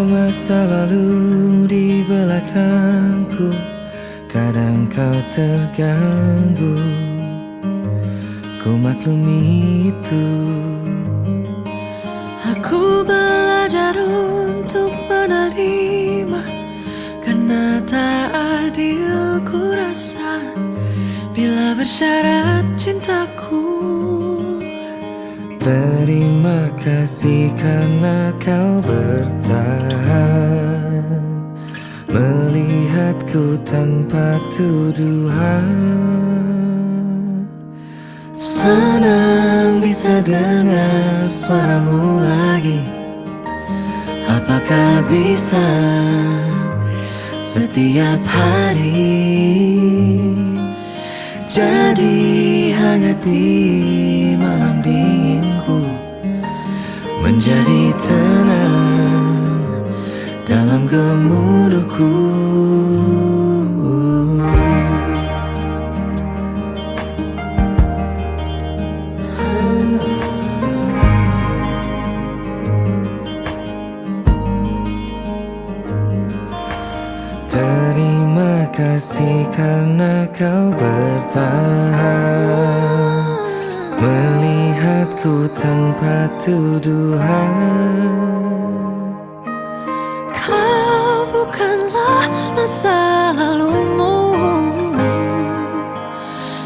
masa lalu di belakangku, kadang kau terganggu, ku maklumi itu. Aku belajar untuk menerima, karena tak adil ku rasa bila bersyarat cintaku. Terima kasih karena kau bertahan, melihatku tanpa tuduhan. Senang bisa dengar suaramu lagi. Apakah bisa setiap hari jadi hangat di malam dinginku, menjadi tenang dalam gemuruhku. Terima kasih karena kau bertahan, melihatku tanpa tuduhan. Kau bukanlah masa lalumu,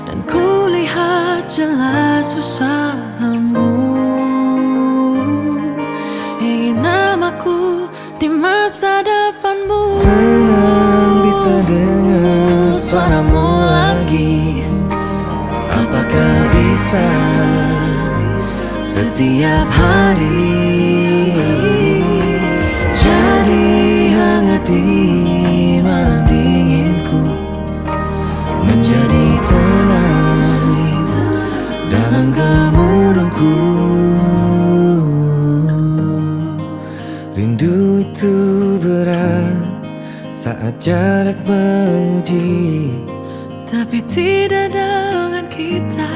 dan ku lihat jelas usahamu. Ingin namaku di masa depanmu. Senang bisa dengar suaramu lagi. Apakah bisa setiap hari jadi hangat di malam dinginku, menjadi tenang dalam gemuruhku. Rindu itu berat saat jarak menguji, tapi tidak dengan kita,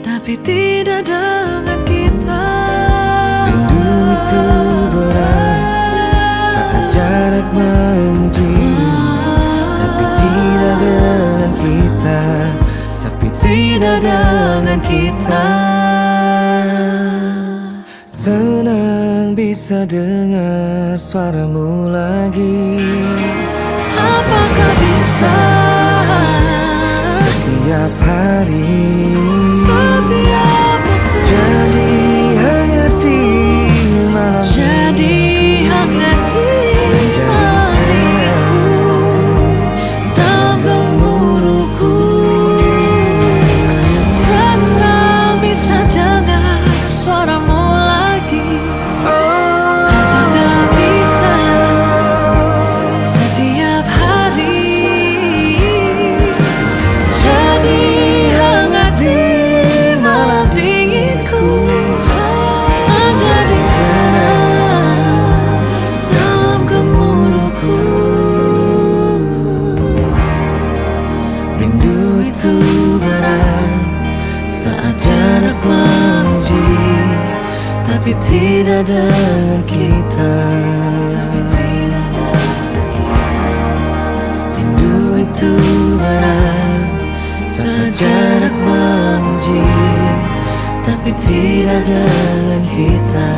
tapi tidak dengan kita. rindu itu berat saat jarak menguji, tapi tidak dengan kita, tapi tidak dengan kita. Senang bisa dengar suaramu lagi. Apakah bisa Setiap hari, setiap waktu jadi hangat di malam jadi hangat di malam dinginku, dalam gemuruhku. Senang bisa dengar suaramu lagi. Apakah bisa setiap hari jadi hangat di malam dinginku, menjadi tenang dalam gemuruhku. Rindu itu berat saat jarak menguji, tapi tidak dengan kita. Rindu itu berat saat jarak menguji, tapi tidak dengan kita.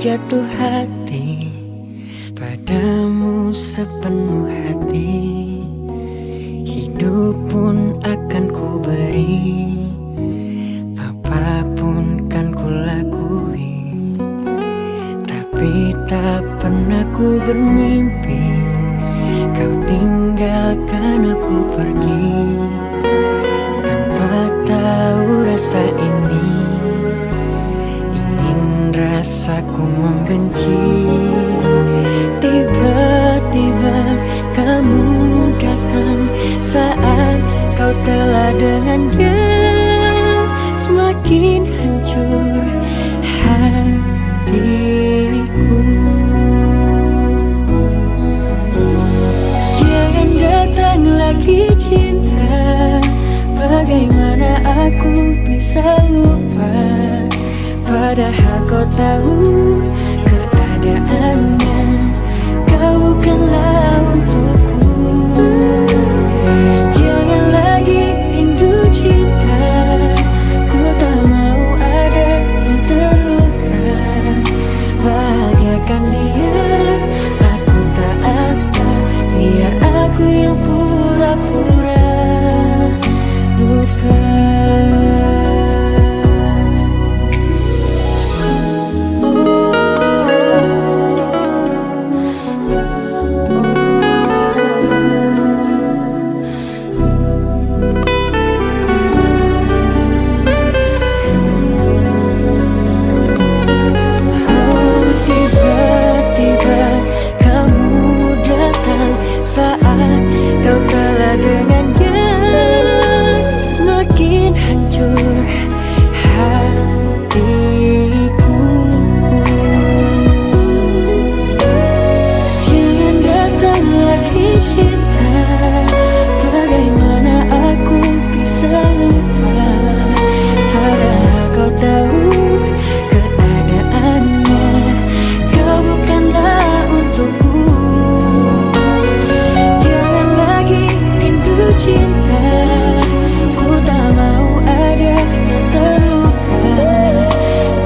Jatuh hati padamu sepenuh hati, hidup pun akan ku beri, apapun kan ku lakui. Tapi tak pernah ku bermimpi kau tinggalkan aku pergi. telah dengan dia, semakin hancur hatiku. Jangan datang lagi cinta, bagaimana aku bisa lupa, padahal kau tahu keadaannya, kau bukanlah untukku. Jangan lagi rindu cinta, ku tak mau ada yang terluka. Bahagiakan dia, aku tak apa, biar aku yang pura-pura lupa. Saat kau telah dengannya, semakin hancur hatiku. Jangan datang lagi cinta, bagaimana aku bisa lupa, padahal kau tahu keadaannya, kau bukanlah untukku. Cinta, ku tak mau ada yang terluka.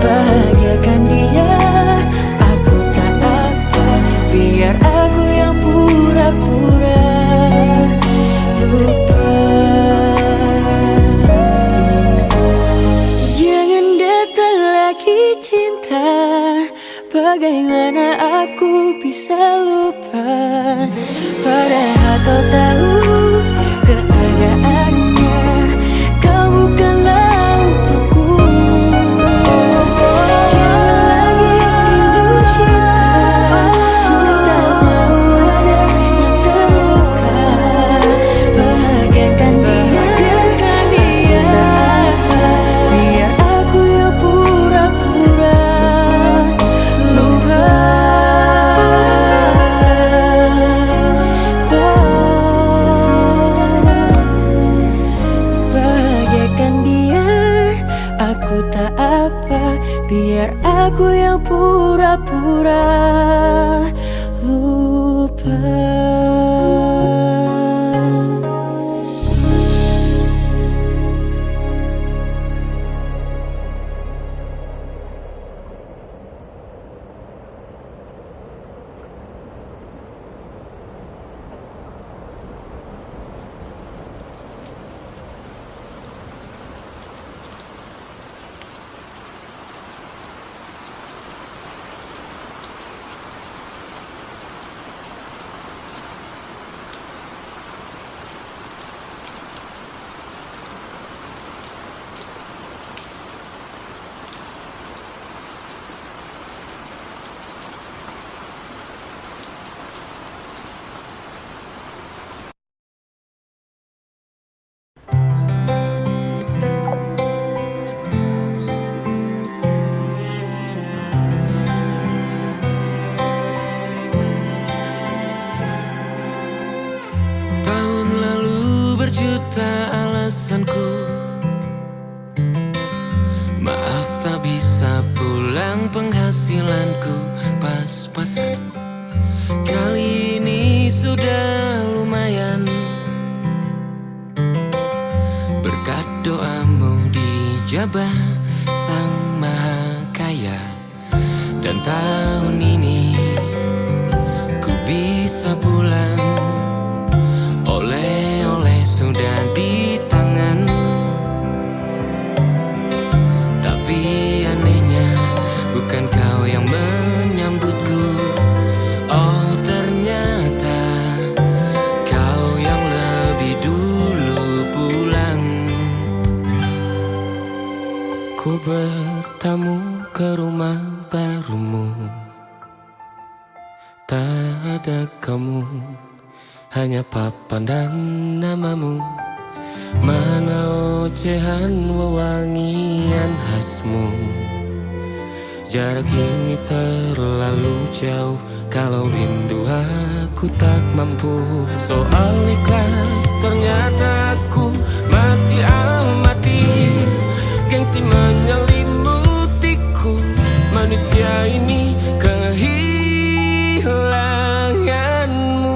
Bahagiakan dia, aku tak apa, biar aku yang pura-pura lupa. Jangan datang lagi cinta, bagaimana aku bisa lupa, padahal kau tahu keadaannya, kau bukanlah untukku. Jangan lagi rindu cinta, ku tak mau ada yang terluka. Bahagiakan dia, biar aku yang pura-pura lupa. Aku tak apa, biar aku yang pura-pura lupa. Berjuta alasanku, maaf tak bisa pulang, penghasilanku pas-pasan. Kali ini sudah lumayan, berkat doamu dijabah Sang Maha Kaya. Dan tahun ini ku bisa pulang, oleh-oleh sudah di tangan. Tapi anehnya bukan kau yang menyambutku, oh ternyata kau yang lebih dulu pulang. Ku bertamu ke rumah barumu, tak ada kamu, hanya papan dan namamu. Mana ocehan wewangian khasmu. Jarak ini terlalu jauh, kalau rindu aku tak mampu. Soal ikhlas ternyata aku masih amati. Gengsi menyelimutiku, manusia ini kehilanganmu.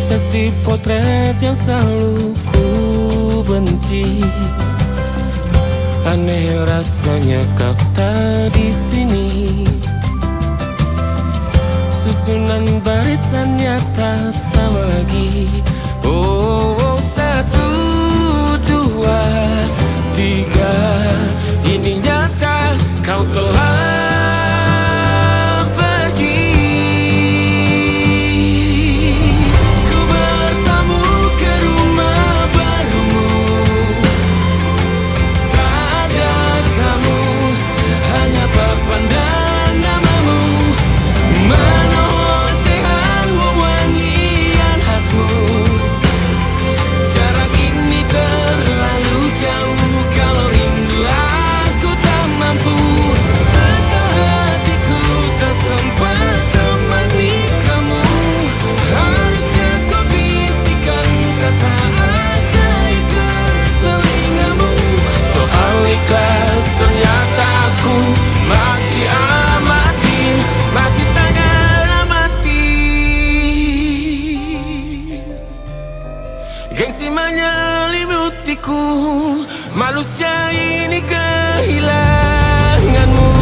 Sesi potret yang selalu ku benci. Aneh rasanya kau tak di sini. Susunan barisannya tak sama lagi. Oh, satu, dua, tiga. Ini nyata kau telah gengsi menyelimutiku, manusia ini kehilanganmu.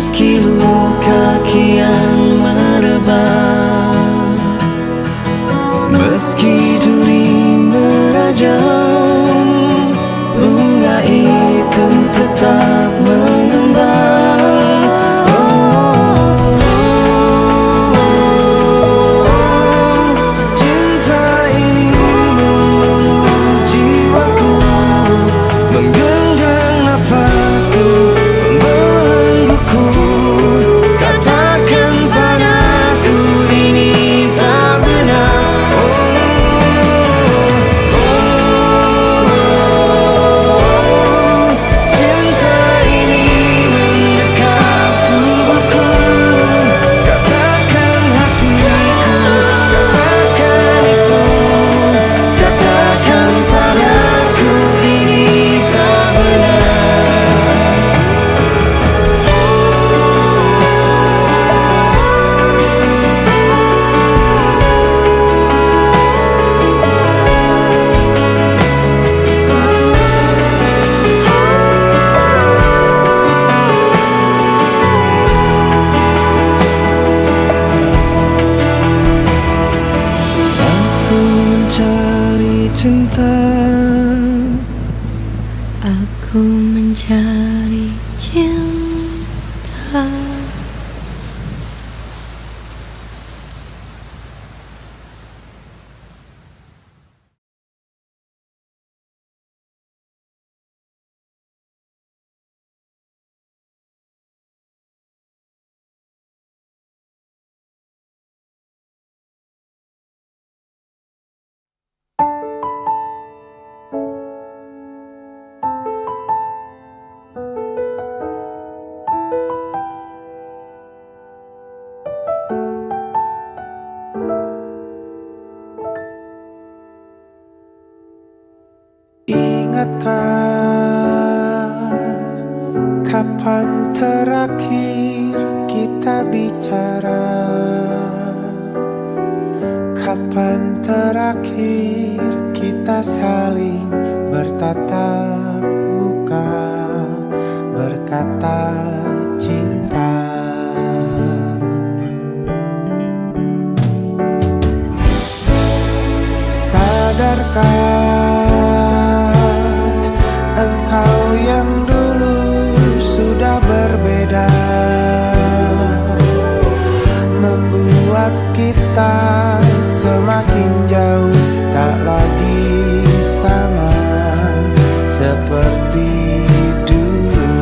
Meski luka kian merebak, meski duri merajam, bunga itu tetap mengembang. Cinta ini memeluk jiwaku, menggenggam nafasku, membelengguku. Katakan padaku ini tak benar. Cinta ini mendekap tubuhku. Katakan hatiku, katakan itu. Katakan padaku ini tak benar. Aku mencari cinta, Aku mencari cinta. Ingatkah kapan terakhir kita bicara? Kapan terakhir kita saling bertatap muka, berkata cinta? Sadarkah engkau yang dulu sudah berbeda, membuat kita semakin jauh, tak lagi sama seperti dulu.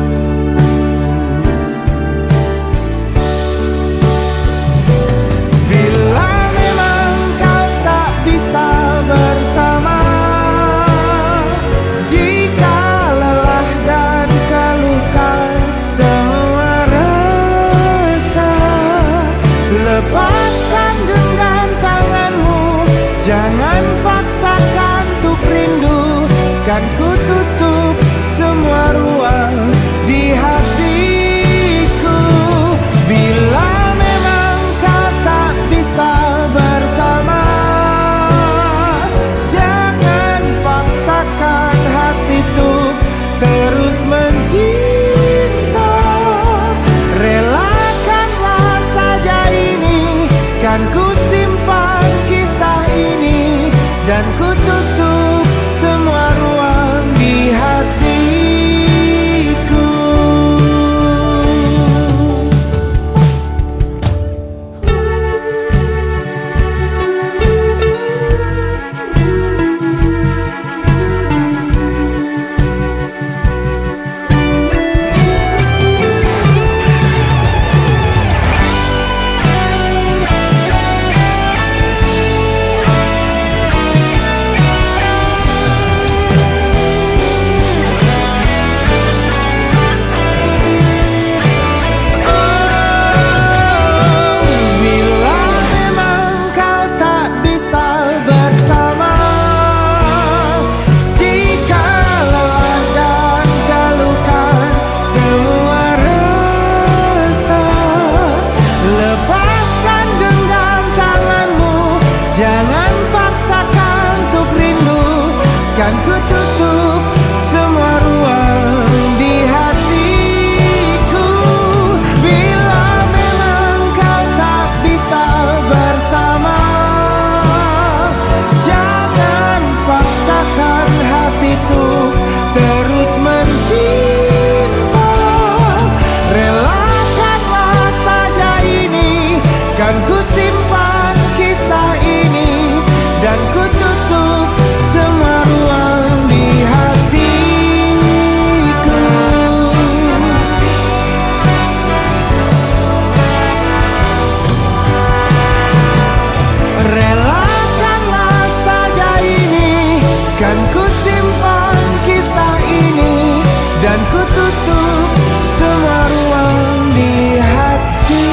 Kan ku simpan kisah ini dan ku tutup semua ruang di hatiku.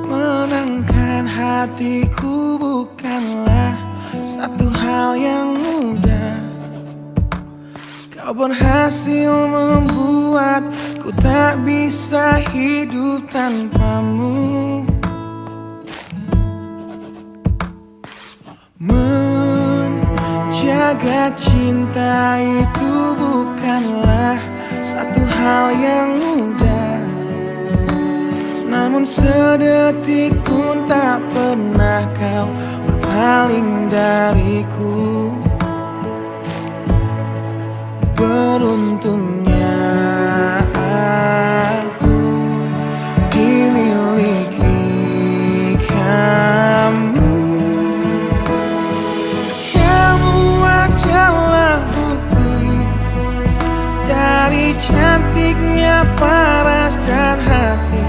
Menenangkan hatiku bukanlah satu hal yang mudah. Kau berhasil membuatku tak bisa hidup tanpamu. Menjaga cinta itu bukanlah satu hal yang mudah. Namun sedetik pun tak pernah kau berpaling dariku. Beruntungnya aku dimiliki kamu. Kamu adalah bukti dari cantiknya paras dan hati.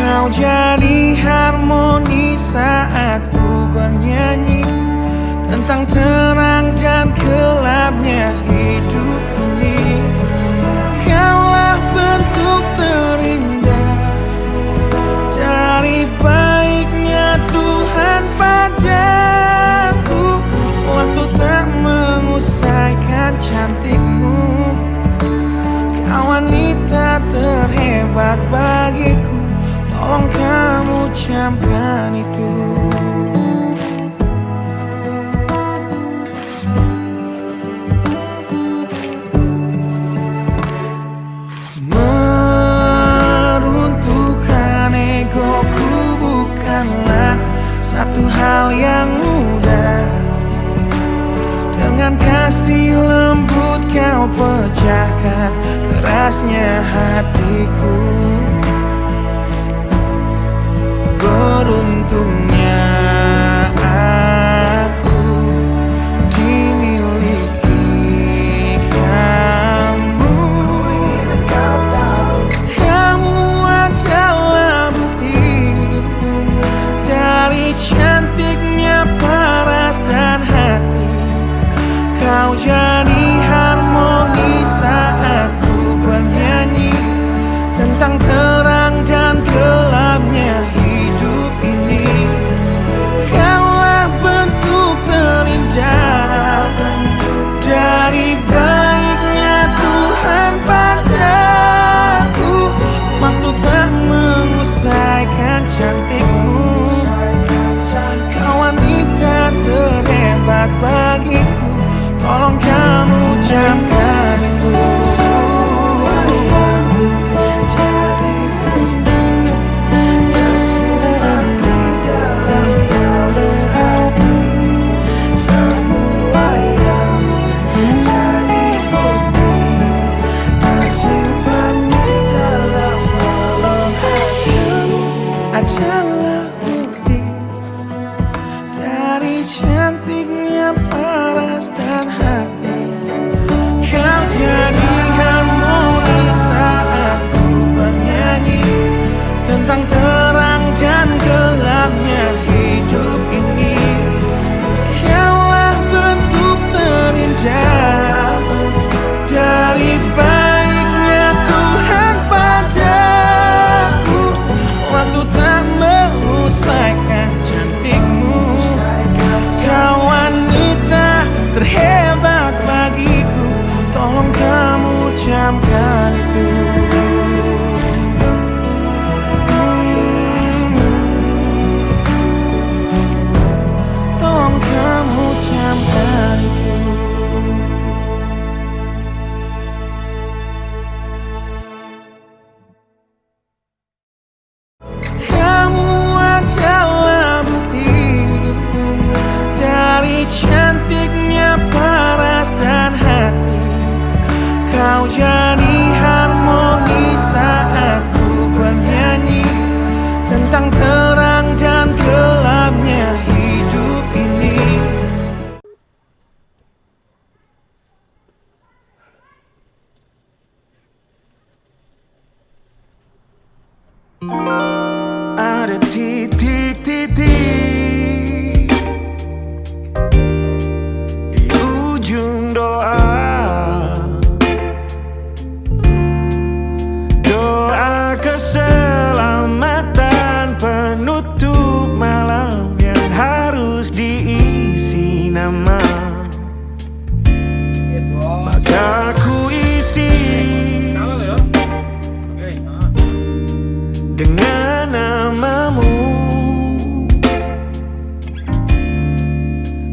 Kau jadi harmoni saat ku bernyanyi tentang terang dan gelapnya hidup ini. Kaulah bentuk terindah dari baiknya Tuhan padaku. Waktu tak mengusaikan cantikmu. Kau wanita terhebat bagiku. Tolong kamu camkan itu. Meruntuhkan egoku bukanlah satu hal yang mudah. Dengan kasih lembut kau pecahkan kerasnya hatiku. Beruntungnya aku dimiliki kamu. Kamu adalah bukti dari cantiknya paras dan hati. Kau jadi harmoni saat ku bernyanyi tentang terang dan gelapnya hidup ini. Kaulah bentuk terindah dari baiknya Tuhan padaku. Waktu tak mengusaikan cantikmu. Kau wanita terhebat bagiku. Tolong kamu camkan itu. Jadi Ada titik-titik di ujung doa, doa keselamatan penutup malam yang harus diisi nama. Maka ku isi dengan namamu,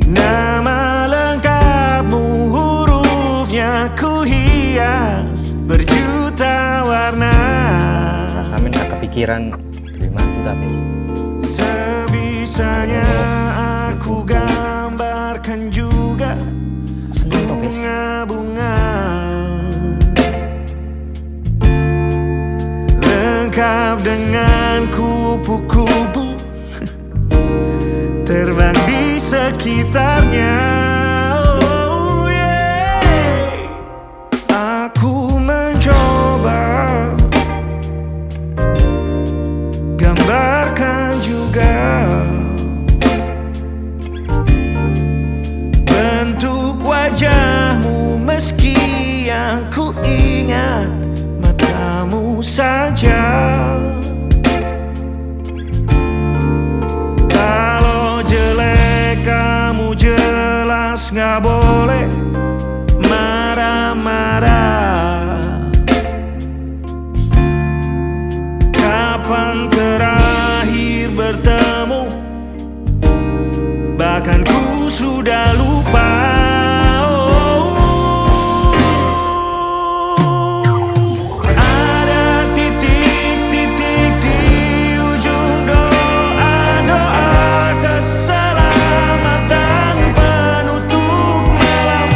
nama lengkapmu, hurufnya ku hias berjuta warna. Samin gak kepikiran terima tuh tapi Sebisanya aku gambarkan juga bunga-bunga lengkap dengan kupu-kupu terbang di sekitarnya. Oh yeah. Aku mencoba gambarkan juga bentuk wajahmu, meski yang ku ingat matamu saja. Kalau jelek kamu jelas gak boleh marah-marah. Kapan terakhir bertemu, bahkan ku sudah lupa. Ada titik-titik di ujung doa, doa keselamatan penutup malam.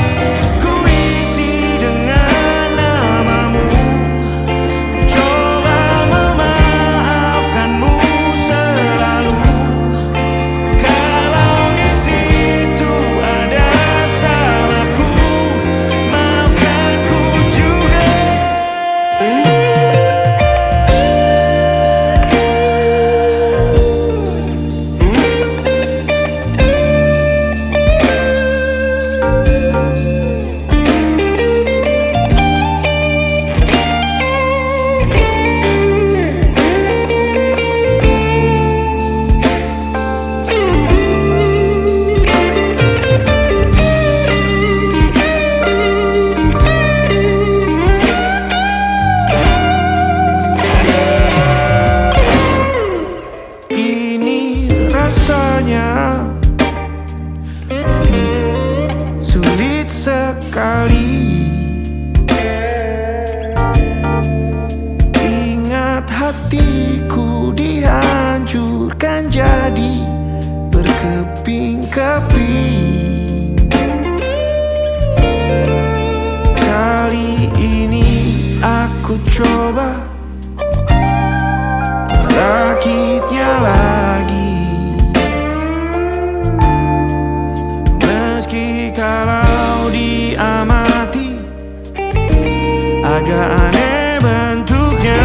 Ku isi dengan namamu, coba memaafkanmu selalu. Kalau di situ ada salahku, maafkan ku juga. Ini rasanya sulit sekali. Ingat hatiku dihancurkan jadi berkeping-keping. Kali ini aku coba merakitnya lagi, meski kalau diamati agak aneh bentuknya.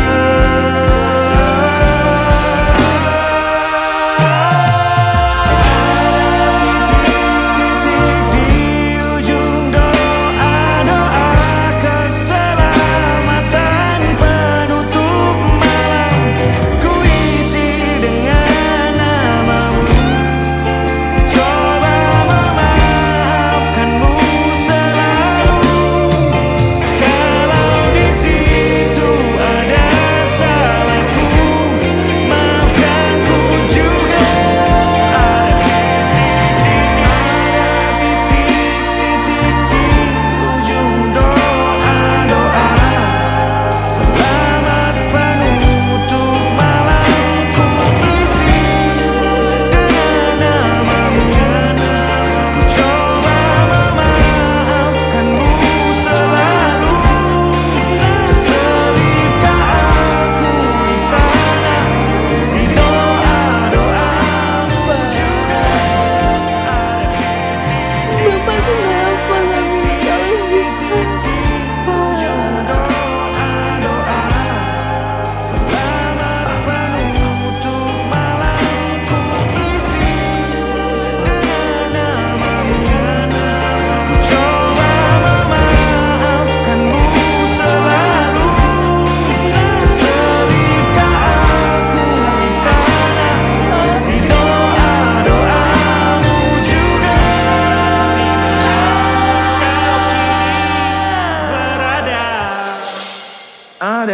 Titik-titik di ujung doa, doa keselamatan penutup malam. Ku isi dengan namamu, coba memaafkanmu selalu. Kalau di sini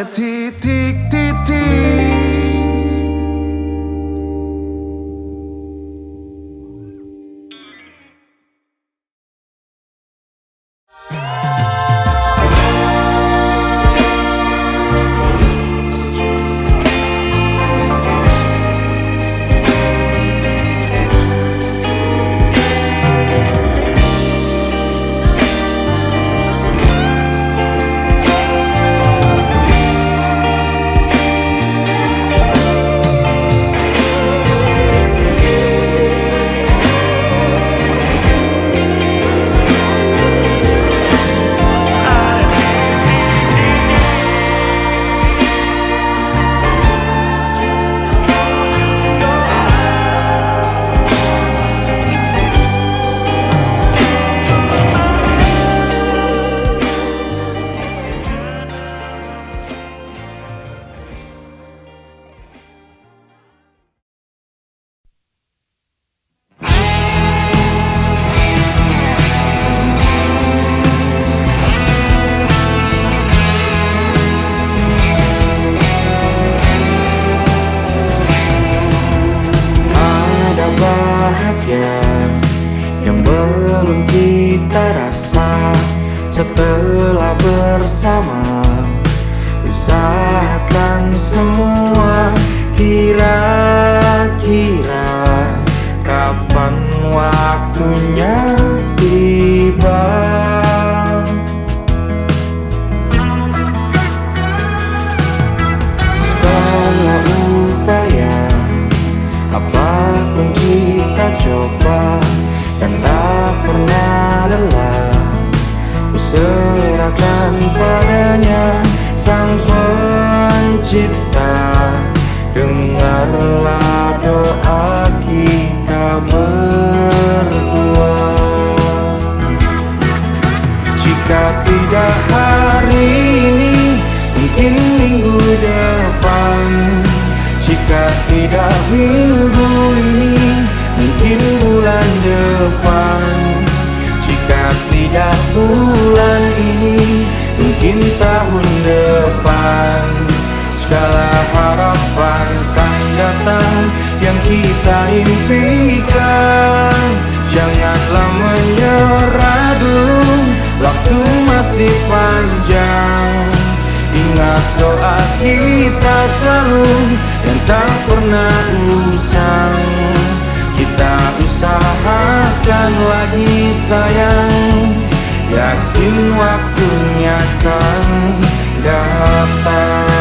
ada titik-titik. Yang belum kita rasa setelah bersama, usahakan semua. Kira-kira kapan waktunya tiba? Segala upaya, apapun kita coba, dan tak pernah lelah, ku serahkan padanya. Sang Pencipta, dengarlah doa kita berdua. Jika tidak hari ini, mungkin minggu depan. Jika tidak minggu ini, mungkin bulan depan. Jika tidak bulan ini, mungkin tahun depan. Segala harapan kan datang yang kita impikan. Janganlah menyerah dulu, waktu masih panjang. Ingat doa kita selalu dan tak pernah usang. Kita usahakan lagi sayang, yakin waktunya kan datang.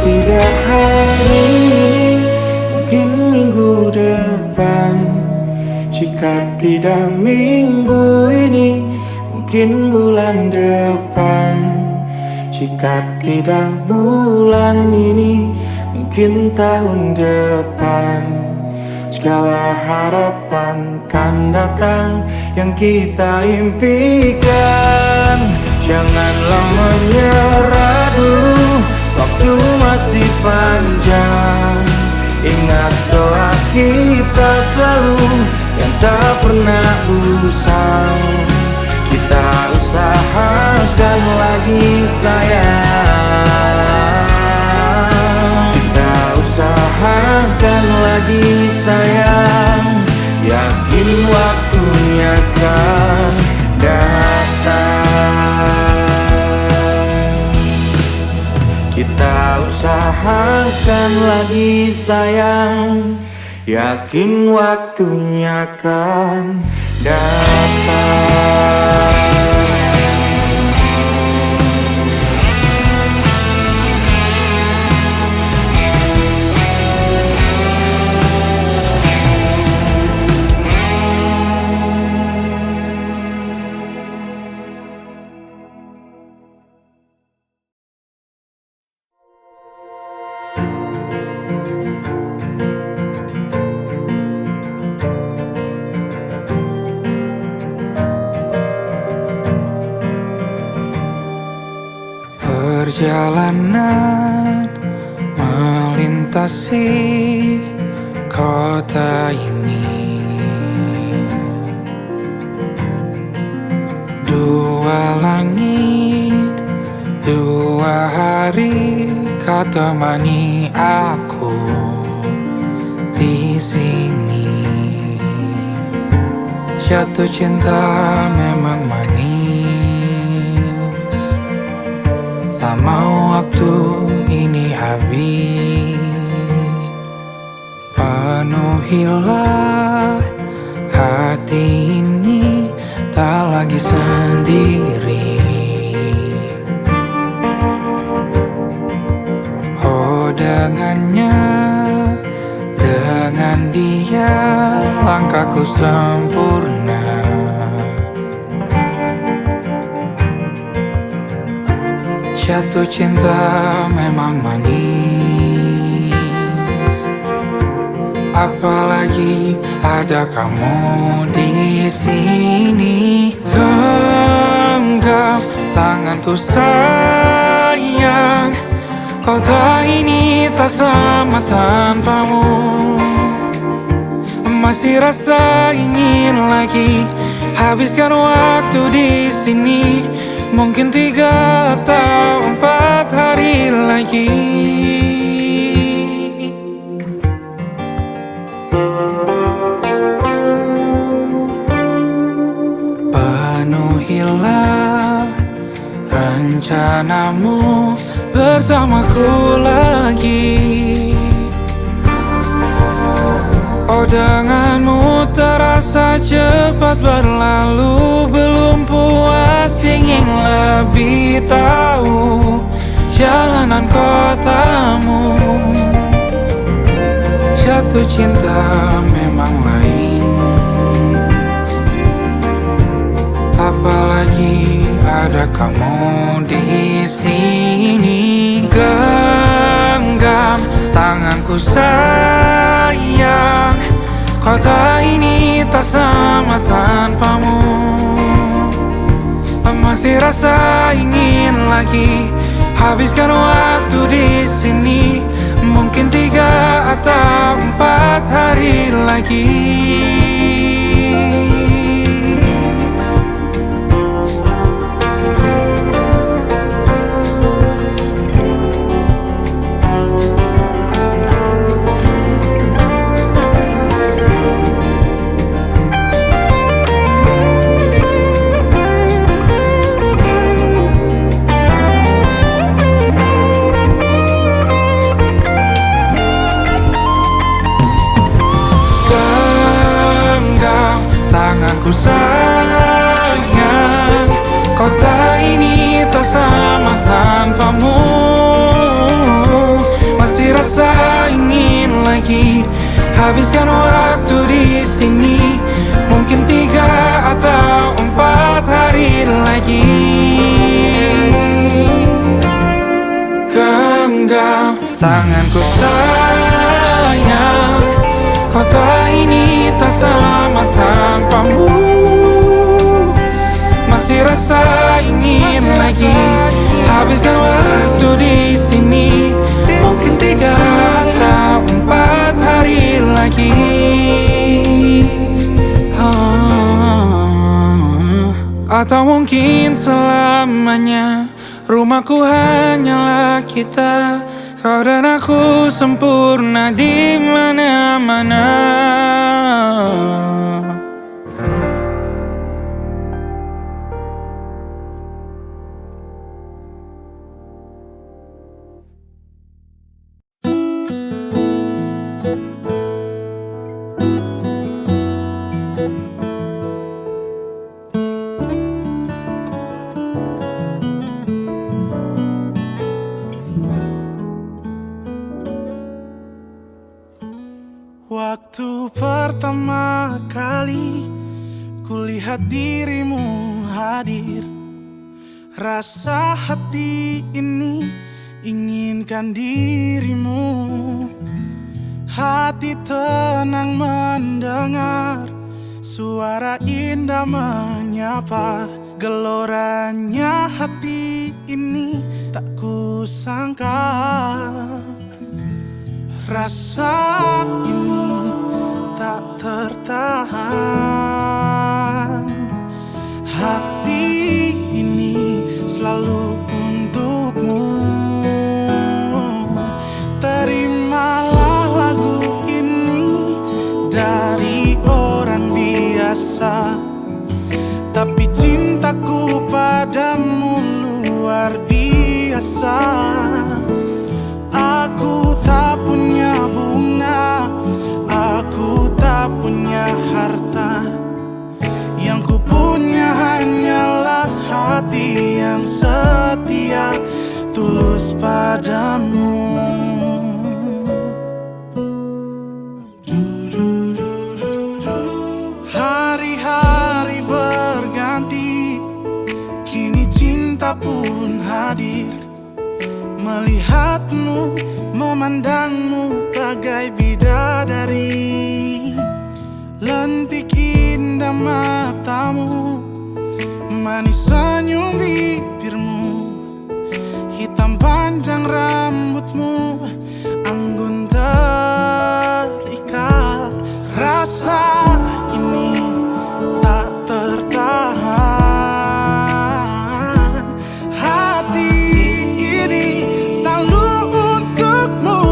Tidak hari ini, mungkin minggu depan. Jika tidak minggu ini, mungkin bulan depan. Jika tidak bulan ini, mungkin tahun depan. Segala harapan kan datang yang kita impikan. Janganlah menyerah dulu, waktu masih panjang. Ingat doa kita selalu yang tak pernah usang. Kita usahakan lagi sayang. Kita usahakan lagi sayang, yakin waktunya kan datang. Kita usahakan lagi sayang, yakin waktunya kan datang. Perjalanan melintasi kota ini, dua langit, dua hari kau temani aku di sini. Jatuh cinta memang manis, tak mau waktu ini habis. Penuhilah hati ini, tak lagi sendiri. Oh dengannya, dengan dia langkahku sempurna. Jatuh cinta memang manis, apalagi ada kamu di sini. Genggam tanganku sayang, kota ini tak sama tanpamu. Masih rasa ingin lagi habiskan waktu di sini. Mungkin 3 atau 4 hari lagi. Penuhilah rencanamu bersamaku lagi. Oh denganmu terasa cepat berlalu, belum puas ingin lebih tahu jalanan kotamu. Jatuh cinta memang lain, apalagi ada kamu di sini. Genggam tanganku sayang, kota ini tak sama tanpamu. Masih rasa ingin lagi habiskan waktu di sini. Mungkin 3 atau 4 hari lagi. Tanganku sayang, kota ini tak sama tanpamu. Masih rasa ingin lagi habiskan waktu di sini. Mungkin 3 atau 4 hari lagi. Genggam tanganku sayang, kota ini tak sama tanpamu. Masih rasa ingin lagi habiskan waktu di sini. Mungkin 3 atau 4 hari lagi. Atau mungkin selamanya. Rumahku hanyalah kita, kau dan aku sempurna di mana-mana. Waktu pertama kali kulihat dirimu hadir, rasa hati ini inginkan dirimu. Hati tenang mendengar suara indah menyapa. Geloranya hati ini tak ku sangka. Rasa ini tak tertahan. Hati ini selalu untukmu. Terimalah lagu ini dari orang biasa, tapi cintaku padamu luar biasa. Aku tak punya bunga, aku tak punya harta. Yang ku punya hanyalah hati yang setia, tulus padamu. Hari-hari berganti, kini cinta pun hadir. Melihatmu, memandangmu bagai bidadari. Lentik indah matamu, manis senyum bibirmu, hitam panjang rambutmu, anggun terikat. Rasa ini tak tertahan. Hati ini selalu untukmu.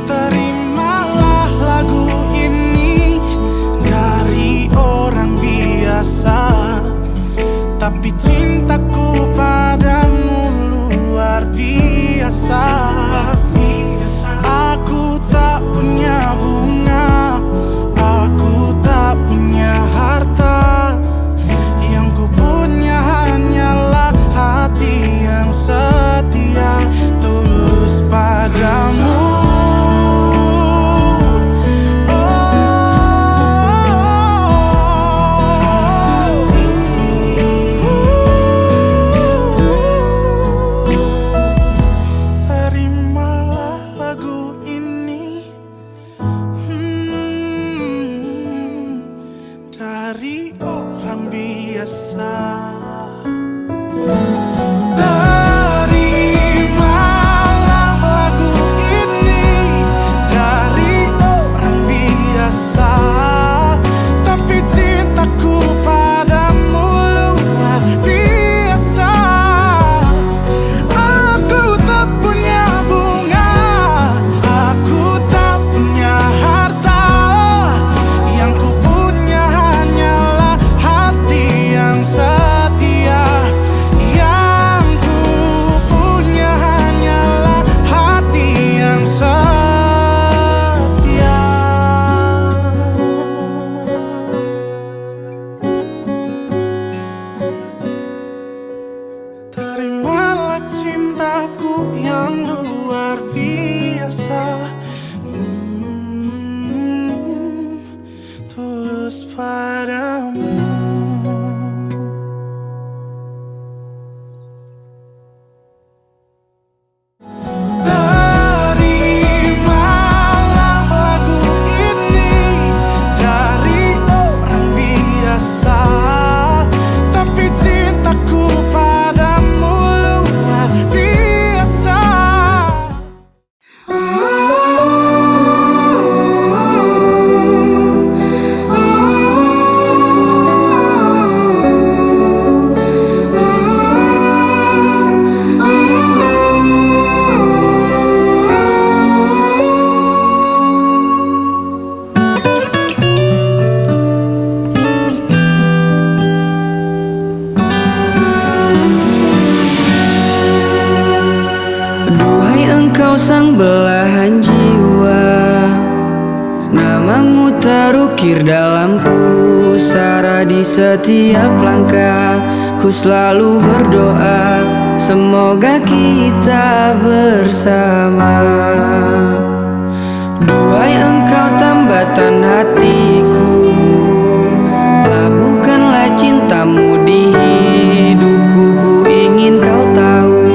Terimalah lagu ini dari orang biasa, tapi cintaku padamu luar biasa. Aku tak punya bunga, aku tak punya harta. Yang ku punya hanyalah hati yang setia, tulus padamu. Terimalah lagu ini dari orang biasa. Terimalah lagu ini dari orang biasa, tapi cintaku padamu luar biasa. Aku tak punya bunga, aku tak punya harta. Yang ku punya hanyalah hati yang setia. Yang ku punya hanyalah hati yang setia. Terimalah cintaku yang luar biasa, tulus padamu. Terimalah lagu ini dari orang biasa, tapi cintaku padamu luar biasa. Duhai engkau sang belahan jiwa, namamu terukir dalam pusara. Di setiap langkah ku selalu berdoa, semoga kita bersama. Duhai engkau tambatan hatiku, labuhkanlah cintamu di hidupku. Ku ingin kau tahu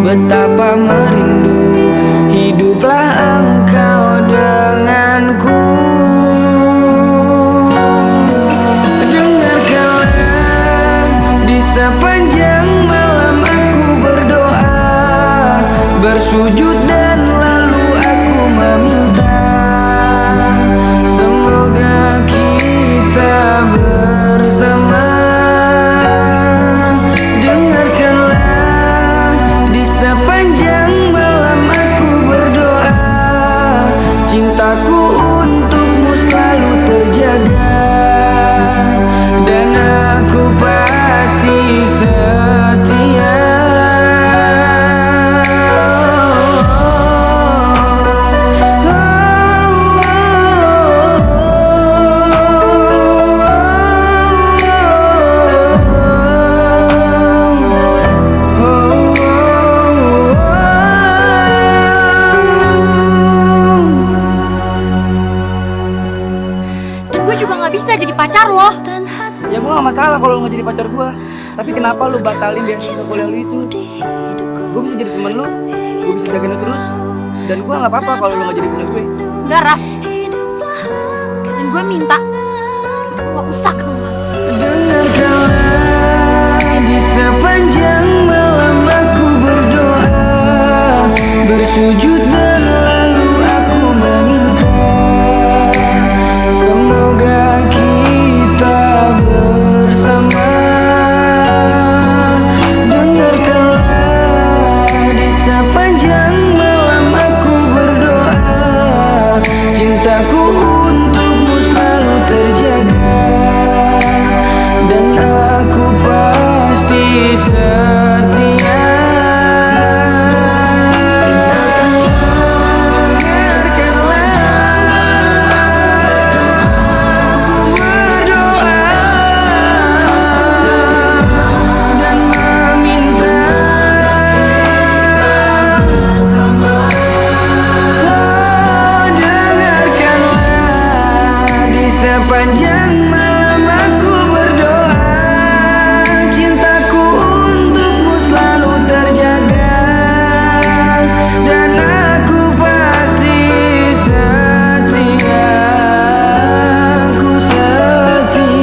betapa merindu hiduplah engkau denganku. Dengarkanlah di sepanjang malam aku bersujud dan lalu aku meminta, semoga kita bersama. Dengarkanlah di sepanjang malam aku berdoa, cintaku untukmu selalu terjaga, dan aku pasti setia. Dan gue juga gak bisa jadi pacar lo. Ya gue gak masalah kalau lu gak jadi pacar gue, tapi kenapa lu batalin beasiswa kuliah lu itu? Gue bisa jadi temen lu, gue bisa jagain lu terus, dan gue gak apa-apa kalau lu gak jadi punya gue. Enggak, Raf. Dan gue minta gak usah ketemu lagi. Dengarkanlah di sepanjang malam aku berdoa, bersujud dan lalu aku meminta, semoga kita bersama. Dengarkanlah di sepanjang malam aku berdoa, cintaku untukmu selalu terjaga, dan aku pasti setia. Aku berdoa dan meminta, dengarkanlah di sepanjang malam aku berdoa, cintaku untukmu selalu terjaga, dan aku pasti setia. Aku setia.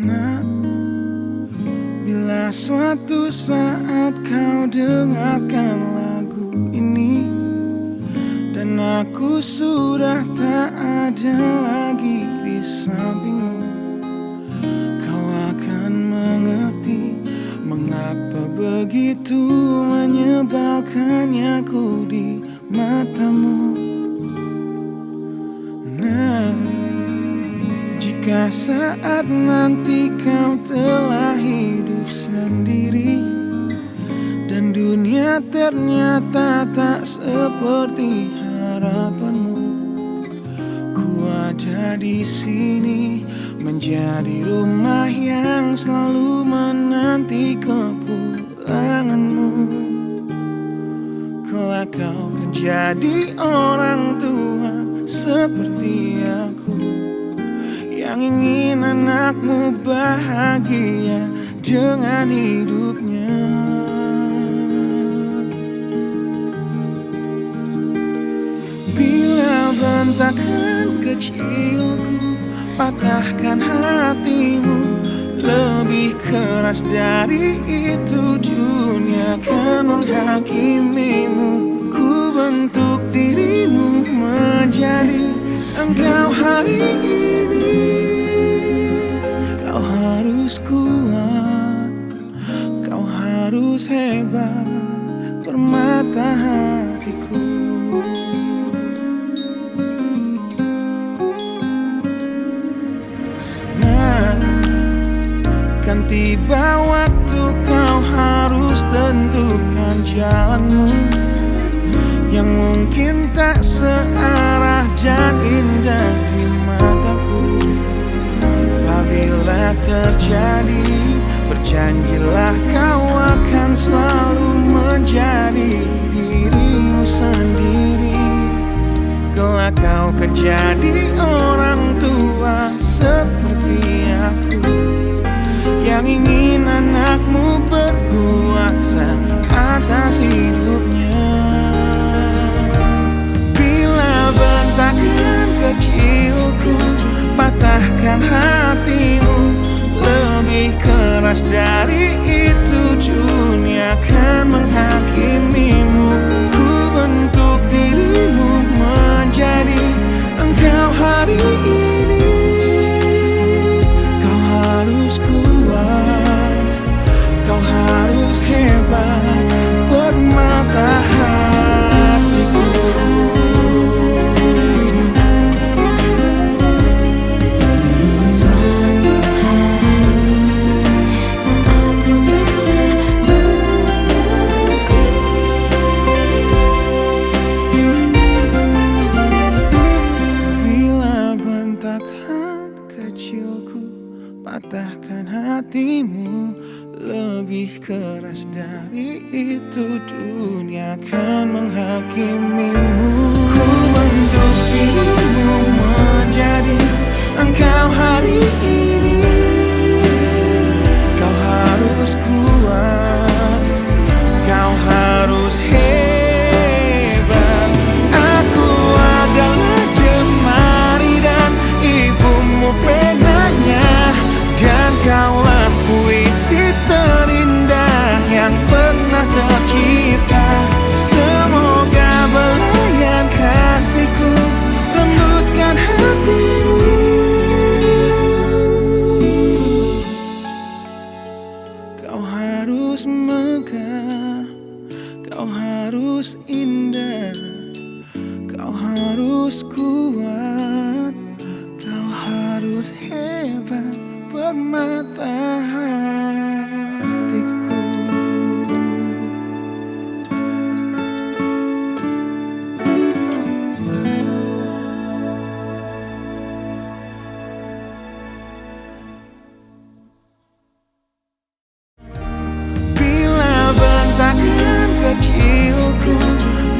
Nah, bila suatu saat kau dengarkan lagu ini, dan aku sudah tak ada lagi di sampingmu, kau akan mengerti mengapa begitu menyebalkannya aku di matamu. Nah, jika saat nanti kau telah hidup sendiri, dan dunia ternyata tak seperti harapanmu, ku ada di sini menjadi rumah yang selalu menanti kepulanganmu. Kelak kau kan jadi orang tua seperti aku, yang ingin anakmu bahagia dengan hidupnya. Bila bentakan kecilku patahkan hatimu, lebih keras dari itu dunia kan menghakimimu. Ku bentuk dirimu menjadi engkau hari ini. Kau harus kuat, kau harus hebat, permata hatiku. Nah, kan tiba waktu kau yang mungkin tak searah dan indah di mataku. Apabila terjadi, berjanjilah kau akan selalu menjadi dirimu sendiri. Kelak kau akan jadi orang tua seperti aku, yang ingin anakmu berkuasa atas hidupnya. Bila bentakan kecilku patahkan hatimu, lebih keras dari itu dunia akan menghakimimu. Ku bentuk dirimu menjadi engkau hari ini. Kau harus kuat, kau harus hebat, permata hatiku. Patahkan hatimu, lebih keras dari itu dunia akan menghakimimu. Ku bentuk dirimu menjadi engkau hari ini. Kau harus kuat, kau harus hebat. Aku adalah jemari dan ibumu penanya, dan kaulah puisi terindah yang pernah tercipta. Semoga belayan kasihku lembutkan hatimu. Kau harus megah, kau harus indah, kau harus kuat, kau harus hebat, permata hatiku. Bila bentakan kecilku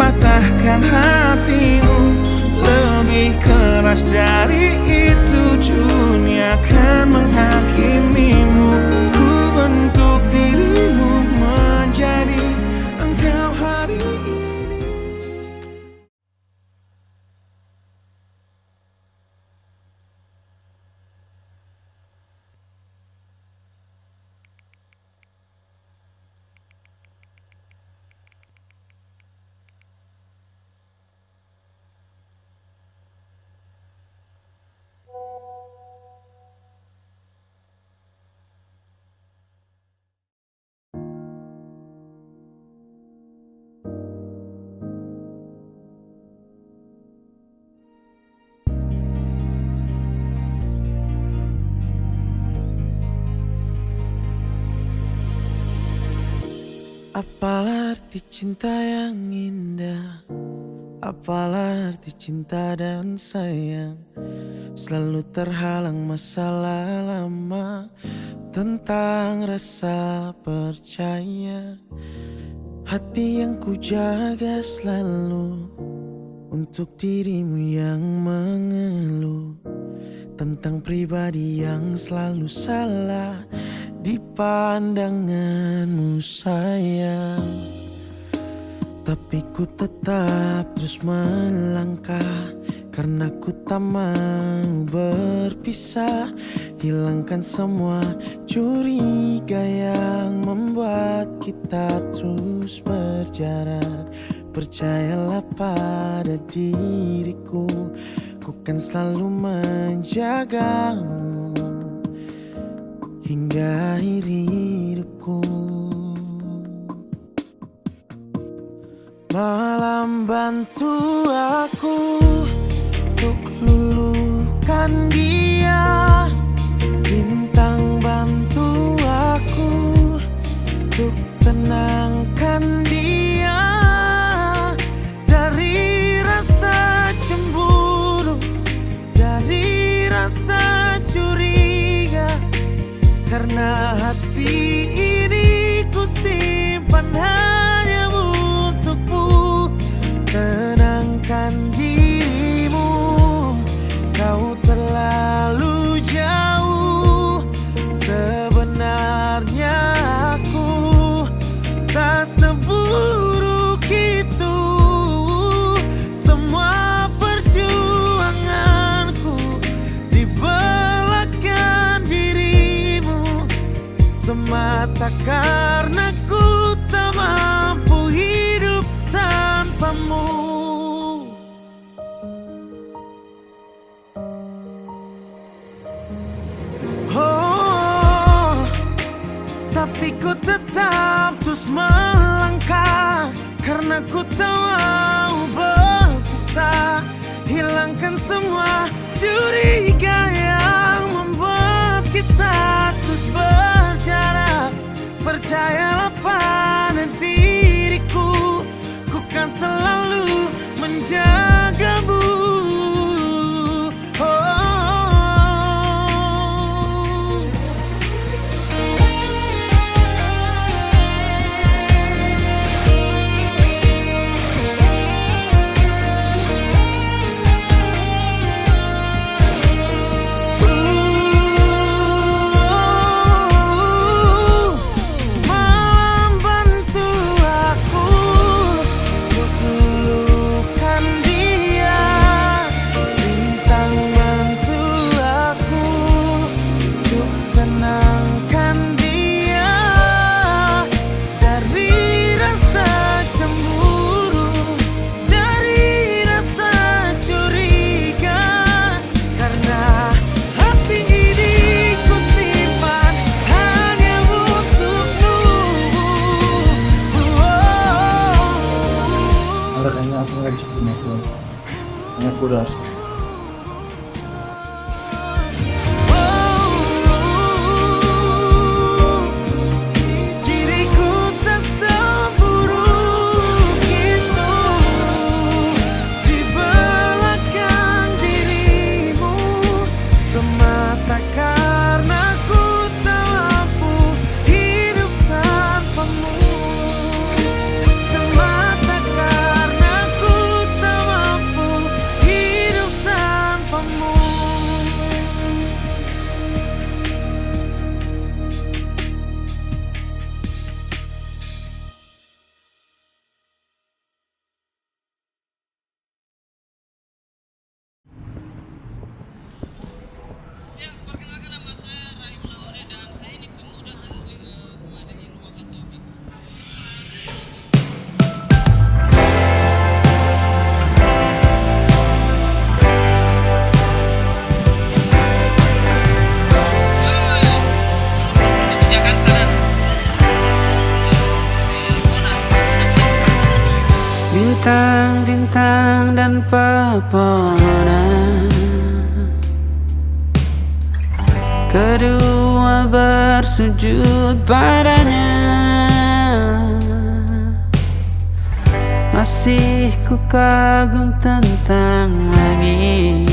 patahkan hatimu, lebih keras dari itu dunia akan menghakimimu. Ku bentuk dirimu menjadi engkau hari ini. Apalah arti cinta yang indah, apalah arti cinta dan sayang. Selalu terhalang masalah lama tentang rasa percaya. Hati yang ku jaga selalu untuk dirimu yang mengeluh tentang pribadi yang selalu salah di pandanganmu sayang. Tapi ku tetap terus melangkah, karena ku tak mau berpisah. Hilangkan semua curiga yang membuat kita terus berjarak. Percayalah pada diriku, ku kan selalu menjagamu hingga akhir hidupku. Malam bantu aku untuk luluhkan dia, bintang bantu aku untuk tenangkan dia. Dari semata karena ku tak mampu hidup tanpamu. Oh, tapi ku tetap terus melangkah karena ku tak mau berpisah. Hilangkan semua curiga yang membuat kita terus berjarak. Percayalah pada diriku, ku kan selalu menjagamu. Langsung lagi seperti itu. Aku udah harus bintang-bintang dan pepohonan, kedua bersujud padanya. Masih ku kagum tentang langit,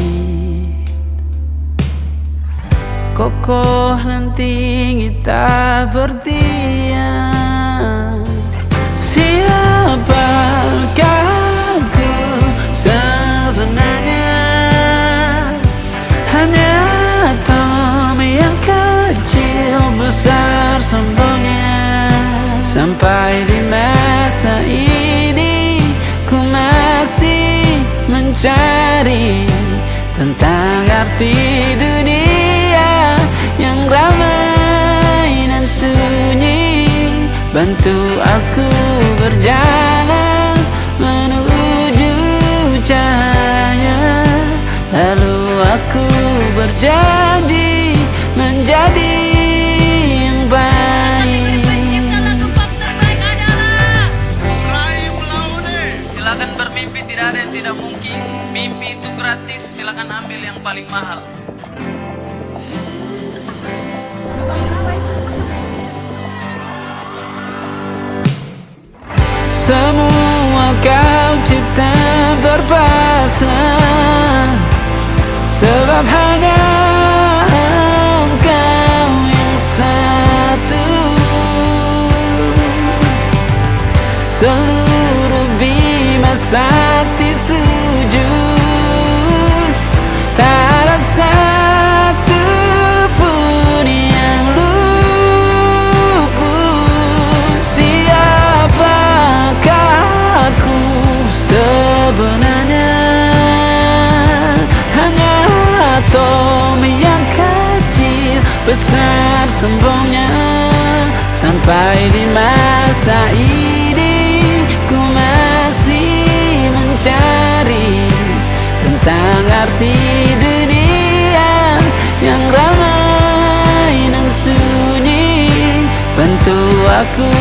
kokoh dan tinggi tak berdiam. Siapakah aku sebenarnya? Hanya Tom yang kecil besar sombongnya. Sampai di masa ini ku masih mencari tentang arti dunia yang ramai dan sunyi. Bantu aku berjalan menuju cahaya, lalu aku berjanji menjadi yang baik. Silakan bermimpi, tidak ada yang tidak mungkin. Mimpi itu gratis, silakan ambil yang paling mahal. Semua kau cipta berpasang, sebab hanya engkau yang satu. Seluruh bima sakti sujud, tak ada satu pun yang luput. Siapakah aku sebenarnya? Hanya atom yang kecil besar sombongnya. Sampai di masa ini ku masih mencari tentang arti dunia yang ramai dan sunyi. Bantu aku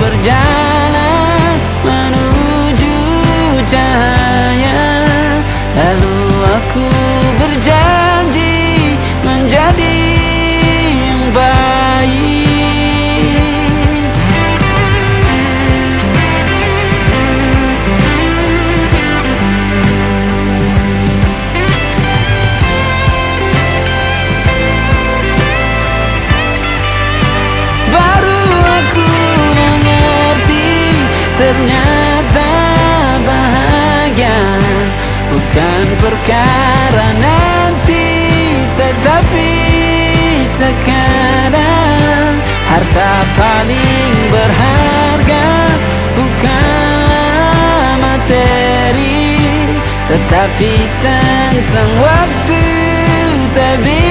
berjalan menuju cahaya, lalu aku berjanji menjadi yang baik. Baru aku mengerti ternyata bahagia bukan perkara nanti, tetapi sekarang. Harta paling berharga bukanlah materi, tetapi tentang waktu tak bisa